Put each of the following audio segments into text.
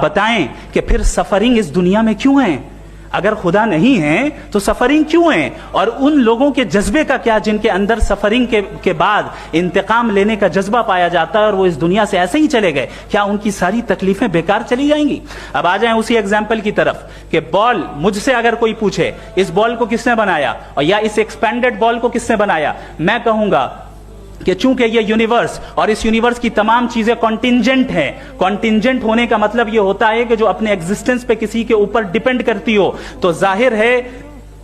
बताएं कि फिर सफरिंग इस दुनिया में क्यों है? अगर खुदा नहीं है तो सफरिंग क्यों है? और उन लोगों के जज्बे का क्या जिनके अंदर सफरिंग के बाद इंतकाम लेने का जज्बा पाया जाता है और वो इस दुनिया से ऐसे ही चले गए, क्या उनकी सारी तकलीफें बेकार चली जाएंगी? अब आ जाएं उसी एग्जाम्पल की तरफ कि बॉल, मुझसे अगर कोई पूछे इस बॉल को किसने बनाया और या इस एक्सपेंडेड बॉल को किसने बनाया, मैं कहूंगा कि चूंकि ये यूनिवर्स और इस यूनिवर्स की तमाम चीजें कॉन्टिंजेंट हैं, कॉन्टिंजेंट होने का मतलब ये होता है कि जो अपने एग्जिस्टेंस पे किसी के ऊपर डिपेंड करती हो, तो जाहिर है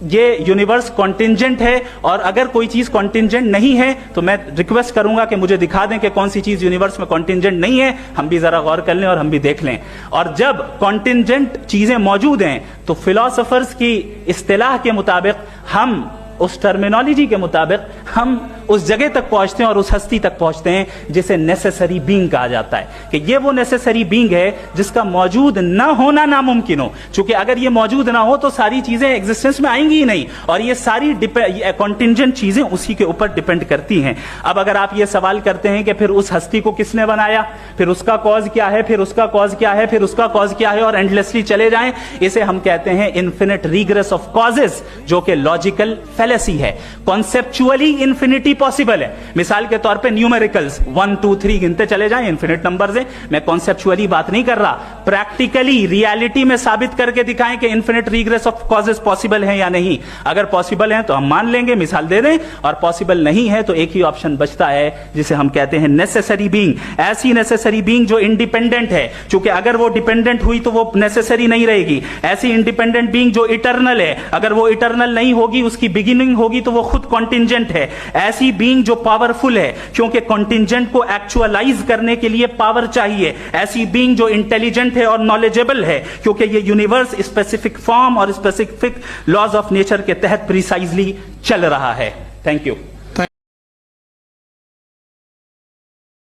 ये यूनिवर्स कॉन्टिंजेंट है। और अगर कोई चीज कॉन्टिंजेंट नहीं है तो मैं रिक्वेस्ट करूंगा कि मुझे दिखा दें कि कौन सी चीज यूनिवर्स में कॉन्टिंजेंट नहीं है, हम भी जरा गौर कर लें और हम भी देख लें। और जब कॉन्टिंजेंट चीजें मौजूद हैं तो फिलोसोफर्स की इस्तिलाह के मुताबिक, हम उस टर्मिनोलॉजी के मुताबिक हम उस जगह तक पहुंचते हैं और उस हस्ती तक पहुंचते हैं जिसे नेसेसरी बीइंग कहा जाता है, कि ये वो नेसेसरी बीइंग है जिसका मौजूद ना होना नामुमकिन हो। क्योंकि अगर ये मौजूद ना हो तो सारी चीजें एग्जिस्टेंस में आएंगी ही नहीं, और ये सारी कॉन्टिंजेंट चीजें उसी के ऊपर डिपेंड करती हैं। अब अगर आप ये सवाल करते हैं कि फिर उस हस्ती को किसने बनाया, फिर उसका कॉज क्या है, फिर उसका कॉज क्या है, फिर उसका कॉज क्या है, और एंडलेसली चले जाएं, इसे हम कहते हैं इन्फिनिट रिग्रेस ऑफ कॉजेस, जो कि लॉजिकल फैलेसी है। कॉन्सेप्चुअली इन्फिनिटी पॉसिबल है। मिसाल के तौर पे न्यूमेरिकल्स 1 2 3 गिनते चले जाएं, इन्फिनिट नंबर्स हैं। मैं कॉन्सेप्चुअली बात नहीं कर रहा, प्रैक्टिकली रियलिटी में साबित करके दिखाएं कि infinite regress of causes possible है या नहीं। अगर पॉसिबल है तो हम मान लेंगे, मिसाल दे दें, और पॉसिबल नहीं है तो एक ही ऑप्शन बचता है जिसे हम कहते हैं नेसेसरी बीइंग। ऐसी नेसेसरी बीइंग जो इंडिपेंडेंट है, क्योंकि अगर वो डिपेंडेंट हुई तो वो नेसेसरी नहीं रहेगी। ऐसी इंडिपेंडेंट बीइंग जो इटर्नल है, अगर वो इटर्नल नहीं होगी, उसकी बिगिनिंग होगी तो वो खुद कॉन्टिंजेंट है। ऐसी बीइंग जो पावरफुल है, क्योंकि कॉन्टिंजेंट को एक्चुअलाइज करने के लिए पावर चाहिए। ऐसी बीइंग जो इंटेलिजेंट है और नॉलेजेबल है, क्योंकि ये यूनिवर्स स्पेसिफिक फॉर्म और स्पेसिफिक लॉज ऑफ नेचर के तहत प्रिसाइजली चल रहा है। Thank you.